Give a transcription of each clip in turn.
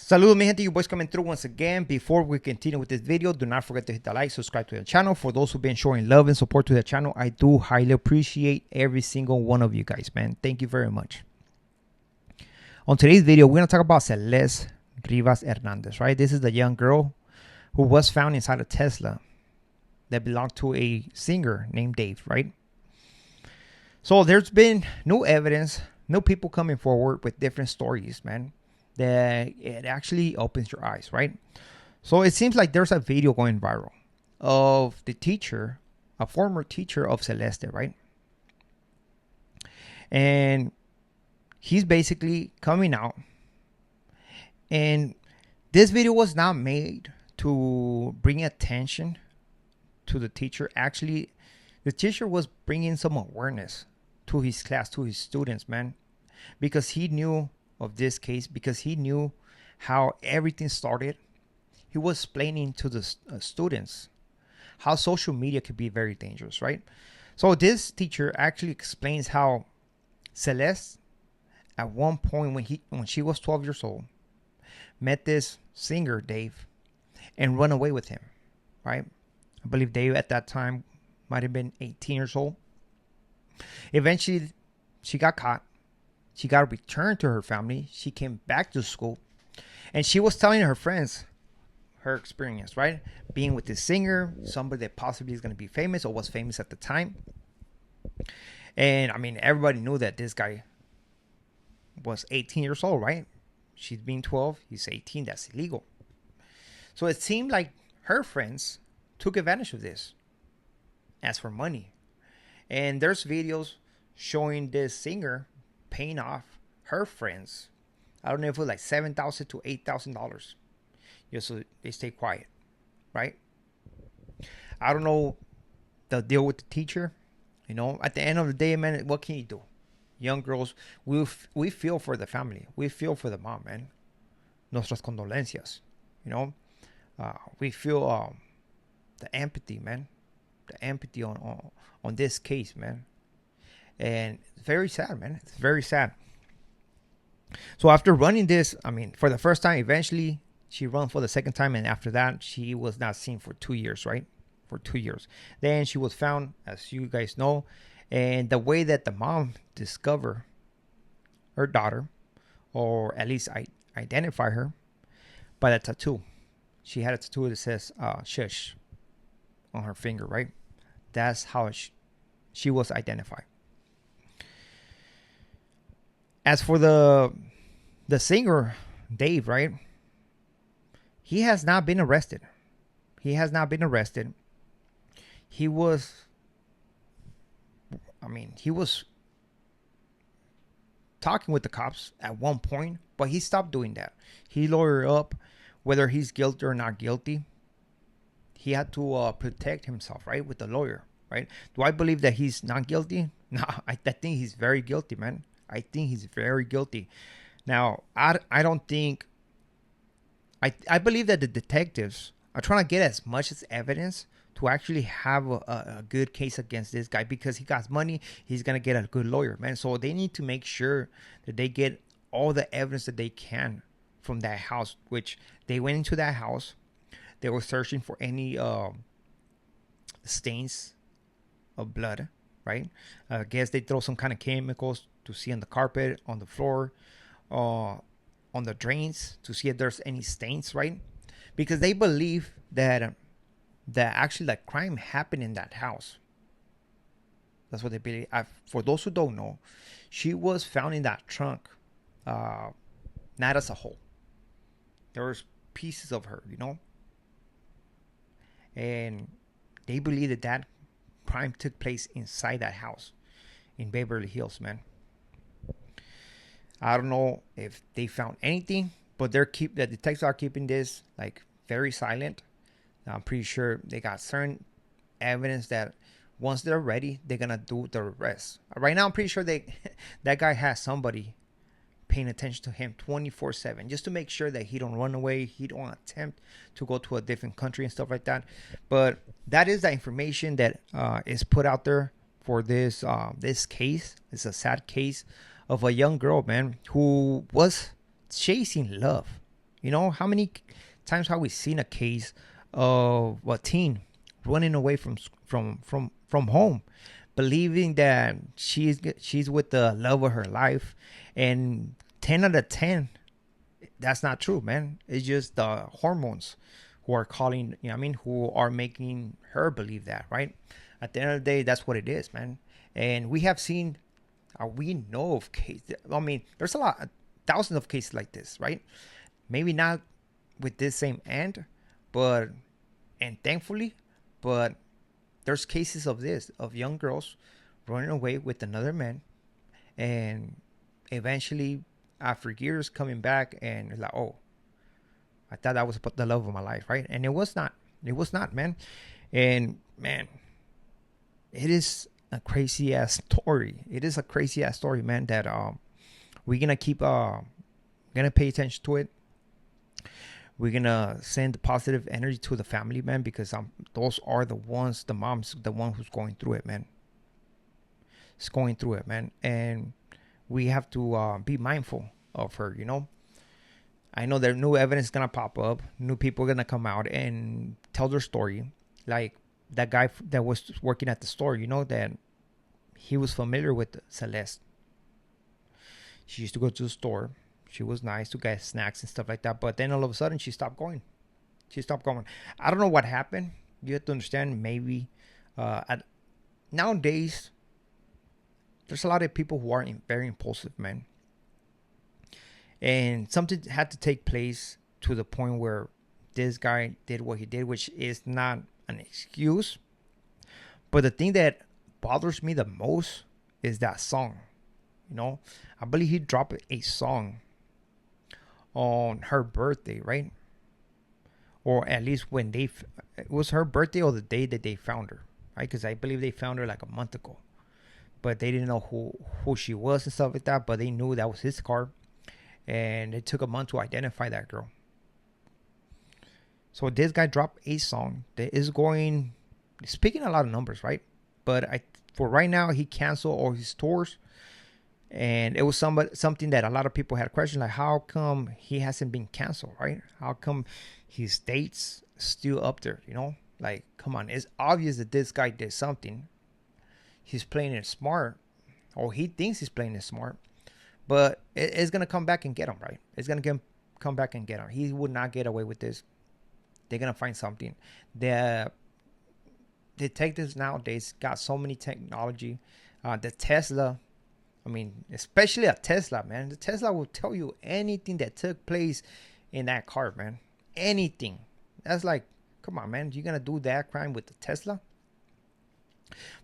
Saludos mi gente, you boys coming through once again. Before we continue with this video, do not forget to hit the like, subscribe to the channel. For those who've been showing love and support to the channel, I do highly appreciate every single one of you guys, man. Thank you very much. On today's video, we're going to talk about Celeste Rivas Hernandez, right? This is the young girl who was found inside a Tesla that belonged to a singer named Dave, right? So there's been no evidence, no people coming forward with different stories, man, that it actually opens your eyes, right? So it seems like there's a video going viral of the teacher, a former teacher of Celeste, right? And he's basically coming out. And this video was not made to bring attention to the teacher. Actually, the teacher was bringing some awareness to his class, to his students, man, because he knew of this case, because he knew how everything started. He was explaining to the students how social media could be very dangerous, right? So this teacher actually explains how Celeste, at one point when she was 12 years old, met this singer Dave and run away with him, right? I believe Dave at that time might have been 18 years old. Eventually, she got caught. She got returned to her family. She came back to school. And she was telling her friends her experience, right? Being with this singer, somebody that possibly is going to be famous or was famous at the time. And, I mean, everybody knew that this guy was 18 years old, right? She's being 12. He's 18. That's illegal. So it seemed like her friends took advantage of this. Asked for money. And there's videos showing this singer paying off her friends. I don't know if it was like $7,000 to $8,000. Just so they stay quiet, right? I don't know the deal with the teacher. You know, at the end of the day, man, what can you do? Young girls, we feel for the family. We feel for the mom, man. Nuestras condolencias, you know. We feel the empathy, man. The empathy on this case, man. And it's very sad, man. It's very sad. So after running this, I mean, for the first time, eventually she ran for the second time. And after that, she was not seen for 2 years, right? For 2 years. Then she was found, as you guys know. And the way that the mom discovered her daughter, or at least identify her, by the tattoo. She had a tattoo that says shush on her finger, right? That's how she was identified. As for the singer, Dave, right? He has not been arrested. He has not been arrested. He was talking with the cops at one point, but he stopped doing that. He lawyered up whether he's guilty or not guilty. He had to protect himself, right, with the lawyer, right? Do I believe that he's not guilty? No, I think he's very guilty, man. I think he's very guilty. Now, I don't think... I believe that the detectives are trying to get as much as evidence to actually have a good case against this guy, because he got money. He's going to get a good lawyer, man. So they need to make sure that they get all the evidence that they can from that house, which they went into that house. They were searching for any stains of blood, right? I guess they throw some kind of chemicals to see on the carpet, on the floor, on the drains, to see if there's any stains, right? Because they believe that actually that crime happened in that house. That's what they believe. For those who don't know, she was found in that trunk, not as a whole. There was pieces of her, you know? And they believe that crime took place inside that house in Beverly Hills, man. I don't know if they found anything, but the detectives are keeping this like very silent. I'm pretty sure they got certain evidence that once they're ready, they're gonna do the rest. Right now, I'm pretty sure that guy has somebody paying attention to him 24/7, just to make sure that he don't run away, he don't attempt to go to a different country and stuff like that. But that is the information that is put out there for this case. It's a sad case of a young girl, man, who was chasing love. You know, how many times have we seen a case of a teen running away from home, believing that she's with the love of her life, and 10 out of 10, that's not true, man. It's just the hormones who are calling, you know what I mean, who are making her believe that, right? At the end of the day, that's what it is, man. And we have seen, we know of cases. I mean, there's a lot, thousands of cases like this, right? Maybe not with this same end, but, and thankfully, but there's cases of this, of young girls running away with another man, and eventually, after years, coming back and it's like, oh, I thought that was the love of my life, right? And it was not. It was not, man. And man, it is a crazy ass story. It is a crazy ass story, man. That we're gonna keep gonna pay attention to it. We're gonna send positive energy to the family, man, because those are the ones, the mom's the one who's going through it, man. It's going through it, man, and we have to be mindful of her, you know. I know that new evidence is gonna pop up, new people are gonna come out and tell their story, like that guy that was working at the store, you know, that he was familiar with Celeste. She used to go to the store. She was nice to get snacks and stuff like that, but then all of a sudden she stopped going. I don't know what happened. You have to understand, maybe nowadays there's a lot of people who are very impulsive, man. And something had to take place to the point where this guy did what he did, which is not an excuse. But the thing that bothers me the most is that song. You know, I believe he dropped a song on her birthday, right? Or at least when it was her birthday or the day that they found her, right? Because I believe they found her like a month ago. But they didn't know who she was and stuff like that. But they knew that was his car. And it took a month to identify that girl. So this guy dropped a song that is speaking a lot of numbers, right? But for right now, he canceled all his tours. And it was something that a lot of people had questioned, like, how come he hasn't been canceled, right? How come his dates still up there, you know? Like, come on. It's obvious that this guy did something. He's playing it smart, or he thinks he's playing it smart. But it's going to come back and get him, right? It's going to come back and get him. He would not get away with this. They're going to find something. The detectives nowadays got so many technology. The Tesla, I mean, especially a Tesla, man. The Tesla will tell you anything that took place in that car, man. Anything. That's like, come on, man. You're going to do that crime with the Tesla?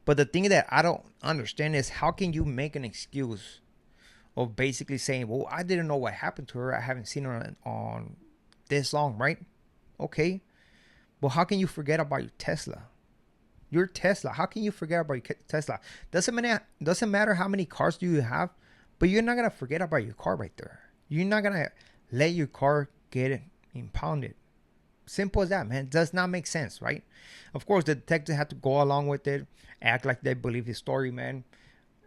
But the thing that I don't understand is, how can you make an excuse of basically saying, well, I didn't know what happened to her. I haven't seen her on this long, right? Okay. But how can you forget about your Tesla? Your Tesla. How can you forget about your Tesla? Doesn't matter how many cars do you have, but you're not going to forget about your car right there. You're not going to let your car get impounded. Simple as that, man. It does not make sense, right? Of course, the detective had to go along with it, act like they believe his story, man.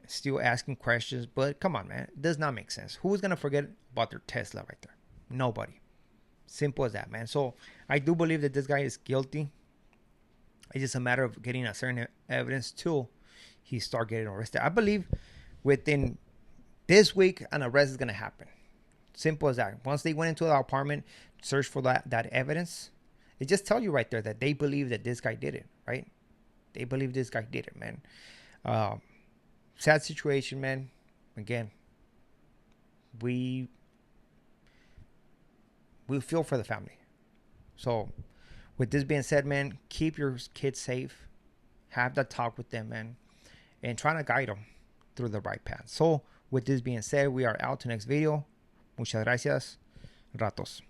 Still asking questions, but come on, man. It does not make sense. Who's going to forget about their Tesla right there? Nobody. Simple as that, man. So I do believe that this guy is guilty. It's just a matter of getting a certain evidence till he start getting arrested. I believe within this week, an arrest is going to happen. Simple as that. Once they went into the apartment, search for that evidence, it just tell you right there that they believe that this guy did it, right? They believe this guy did it, man. Sad situation, man. Again, we feel for the family. So with this being said, man, keep your kids safe. Have that talk with them, man, and try to guide them through the right path. So with this being said, we are out to next video. Muchas gracias. Ratos.